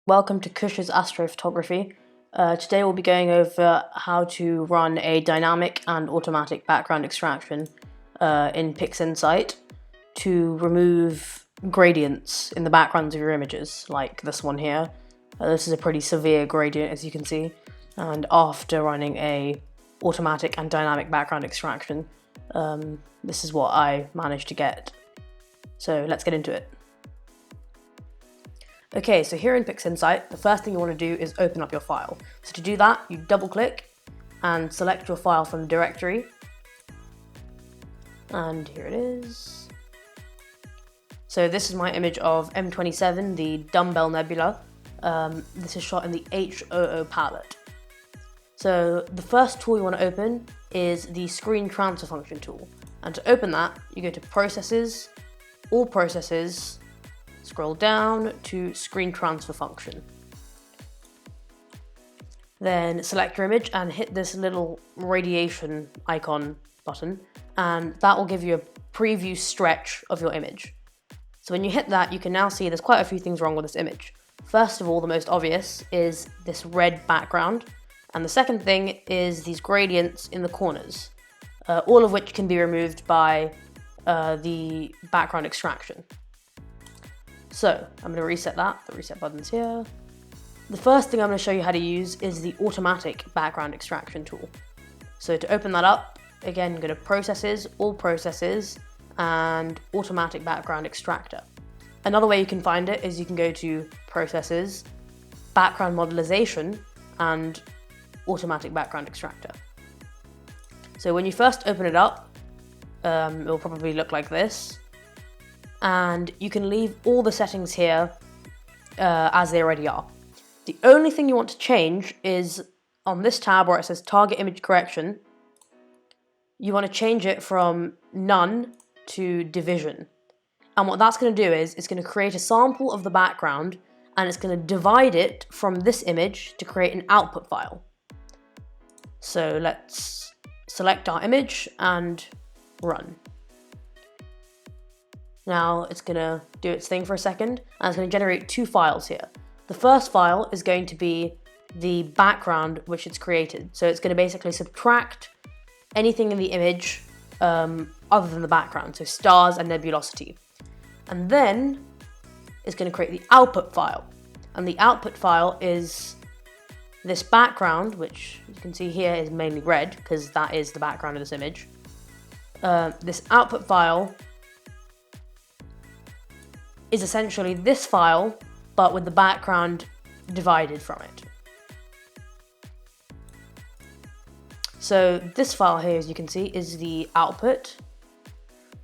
Welcome to Kush's Astrophotography. Today we'll be going over how to run a dynamic and automatic background extraction in Pixinsight to remove gradients in the backgrounds of your images, like this one here. This is a pretty severe gradient, as you can see, and after running a automatic and dynamic background extraction, this is what I managed to get. So let's get into it. Okay, so here in Pixinsight, the first thing you want to do is open up your file. So to do that, you double click and select your file from the directory. And here it is. So this is my image of M27, the dumbbell nebula. This is shot in the HOO palette. So the first tool you want to open is the screen transfer function tool. And to open that, you go to Processes, All Processes, scroll down to Screen Transfer Function. Then select your image and hit this little radiation icon button, and that will give you a preview stretch of your image. So when you hit that, you can now see there's quite a few things wrong with this image. First of all, the most obvious is this red background, and the second thing is these gradients in the corners, all of which can be removed by the background extraction. So I'm going to reset that, the reset button's here. The first thing I'm going to show you how to use is the automatic background extraction tool. So to open that up, again, go to Processes, All Processes, and Automatic Background Extractor. Another way you can find it is you can go to Processes, Background Modelization, and Automatic Background Extractor. So when you first open it up, it will probably look like this. And you can leave all the settings here as they already are. The only thing you want to change is on this tab where it says Target Image Correction, you want to change it from None to Division. And what that's going to do is it's going to create a sample of the background and it's going to divide it from this image to create an output file. So let's select our image and run. Now it's going to do its thing for a second, and it's going to generate two files here. The first file is going to be the background which it's created. So it's going to basically subtract anything in the image other than the background, so stars and nebulosity. And then it's going to create the output file. And the output file is this background, which you can see here is mainly red, because that is the background of this image. This output file is essentially this file, but with the background divided from it. So this file here, as you can see, is the output.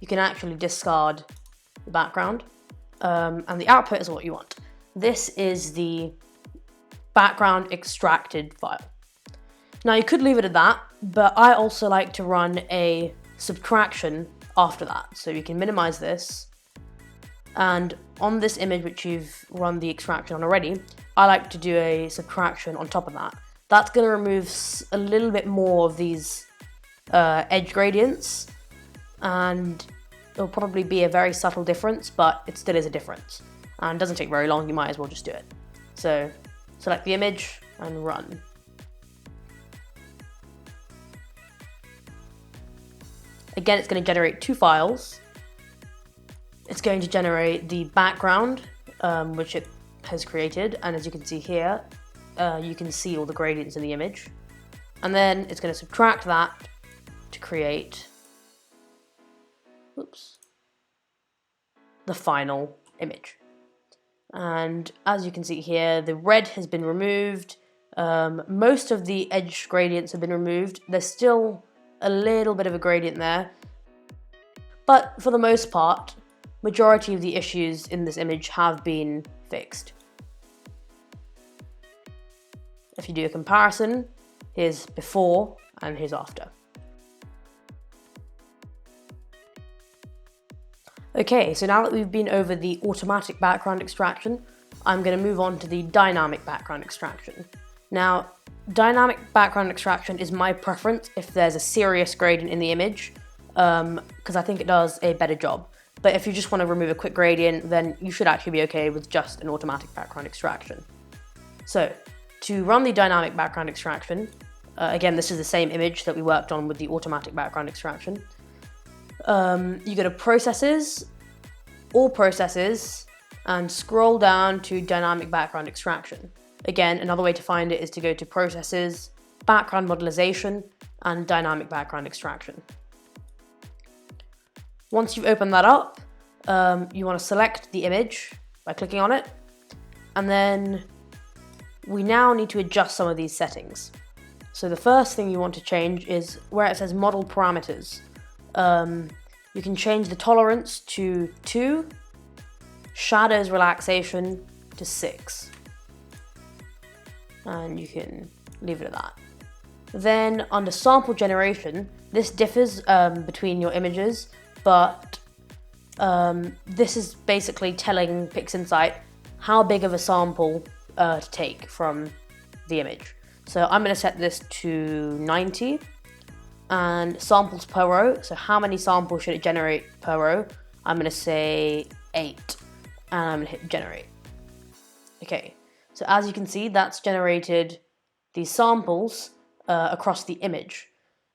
You can actually discard the background, and the output is what you want. This is the background extracted file. Now you could leave it at that, but I also like to run a subtraction after that. So you can minimize this. And on this image, which you've run the extraction on already, I like to do a subtraction on top of that. That's going to remove a little bit more of these edge gradients, and it'll probably be a very subtle difference, but it still is a difference. And it doesn't take very long, you might as well just do it. So select the image and run. Again, it's going to generate two files. It's going to generate the background, which it has created, and as you can see here, you can see all the gradients in the image. And then it's going to subtract that to create the final image. And as you can see here, the red has been removed. Most of the edge gradients have been removed. There's still a little bit of a gradient there, but for the most part, majority of the issues in this image have been fixed. If you do a comparison, here's before and here's after. Okay, so now that we've been over the automatic background extraction, I'm going to move on to the dynamic background extraction. Now, dynamic background extraction is my preference if there's a serious gradient in the image, because I think it does a better job. But if you just want to remove a quick gradient, then you should actually be okay with just an automatic background extraction. So to run the dynamic background extraction, again, this is the same image that we worked on with the automatic background extraction. You go to Processes, All Processes, and scroll down to Dynamic Background Extraction. Again, another way to find it is to go to Processes, Background Modelization, and Dynamic Background Extraction. Once you've opened that up, you want to select the image by clicking on it, and then we now need to adjust some of these settings. So the first thing you want to change is where it says Model Parameters. You can change the tolerance to 2, Shadows Relaxation to 6, and you can leave it at that. Then under Sample Generation, this differs between your images, but this is basically telling Pixinsight how big of a sample to take from the image. So I'm going to set this to 90, and samples per row, so how many samples should it generate per row? I'm going to say 8, and I'm going to hit generate. Okay, so as you can see, that's generated these samples across the image,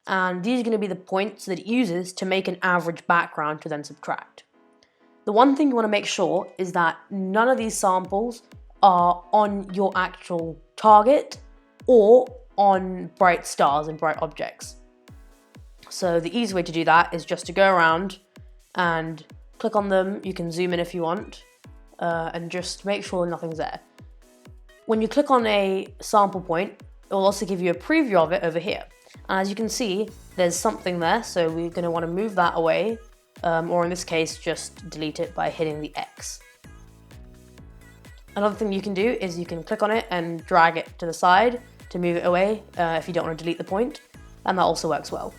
and these are going to be the points that it uses to make an average background to then subtract. The one thing you want to make sure is that none of these samples are on your actual target or on bright stars and bright objects. So the easy way to do that is just to go around and click on them. You can zoom in if you want, and just make sure nothing's there. When you click on a sample point, it will also give you a preview of it over here. And as you can see, there's something there, so we're going to want to move that away, or in this case, just delete it by hitting the X. Another thing you can do is you can click on it and drag it to the side to move it away if you don't want to delete the point, and that also works well.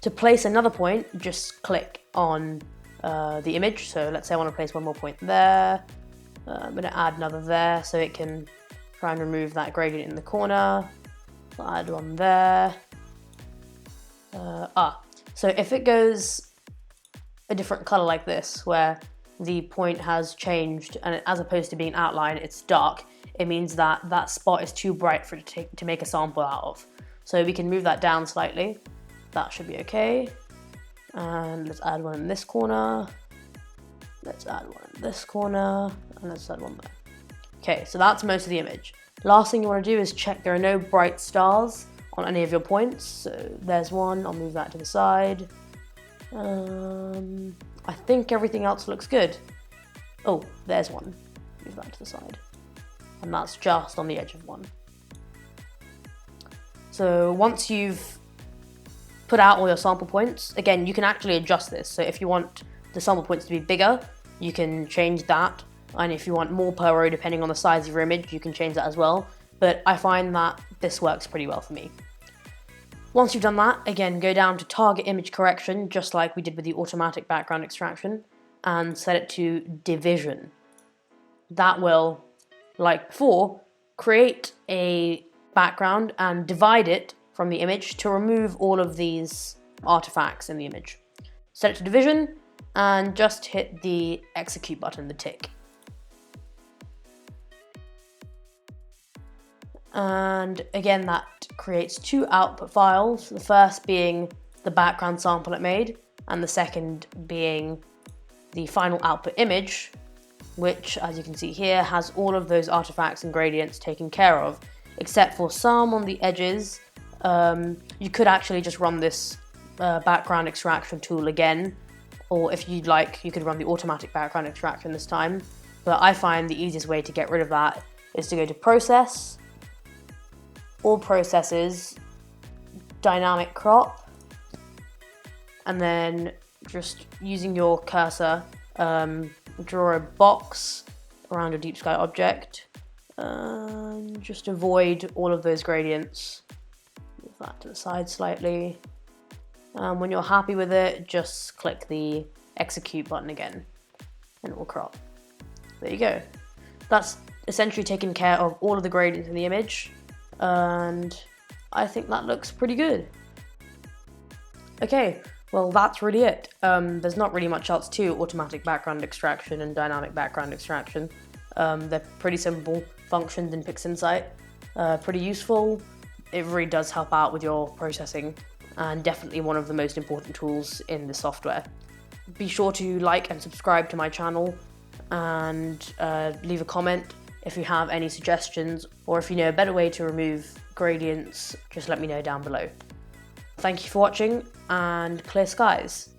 To place another point, just click on the image. So let's say I want to place one more point there. I'm going to add another there so it can try and remove that gradient in the corner. I'll add one there. So if it goes a different color like this, where the point has changed and as opposed to being outline, it's dark, it means that that spot is too bright for it to make a sample out of. So we can move that down slightly. That should be okay. And let's add one in this corner. Let's add one in this corner, and let's add one there. Okay, so that's most of the image. Last thing you want to do is check there are no bright stars on any of your points. So there's one, I'll move that to the side. I think everything else looks good. Oh, there's one. Move that to the side. And that's just on the edge of one. So once you've put out all your sample points, again, you can actually adjust this. So if you want the sample points to be bigger, you can change that. And if you want more per row, depending on the size of your image, you can change that as well. But I find that this works pretty well for me. Once you've done that, again, go down to Target Image Correction, just like we did with the automatic background extraction, and set it to Division. That will, like before, create a background and divide it from the image to remove all of these artifacts in the image. Set it to Division, and just hit the Execute button, the tick. And again, that creates 2 output files, the first being the background sample it made, and the second being the final output image, which, as you can see here, has all of those artifacts and gradients taken care of, except for some on the edges. You could actually just run this background extraction tool again, or if you'd like, you could run the automatic background extraction this time. But I find the easiest way to get rid of that is to go to Process, All Processes, Dynamic Crop, and then just using your cursor, draw a box around your deep sky object, and just avoid all of those gradients. Move that to the side slightly. When you're happy with it, just click the Execute button again, and it will crop. There you go. That's essentially taken care of all of the gradients in the image, and I think that looks pretty good. Okay, well, that's really it. There's not really much else to automatic background extraction and dynamic background extraction. They're pretty simple, functions in Pixinsight. Pretty useful. It really does help out with your processing, and definitely one of the most important tools in the software. Be sure to like and subscribe to my channel, and leave a comment if you have any suggestions, or if you know a better way to remove gradients, just let me know down below. Thank you for watching, and clear skies.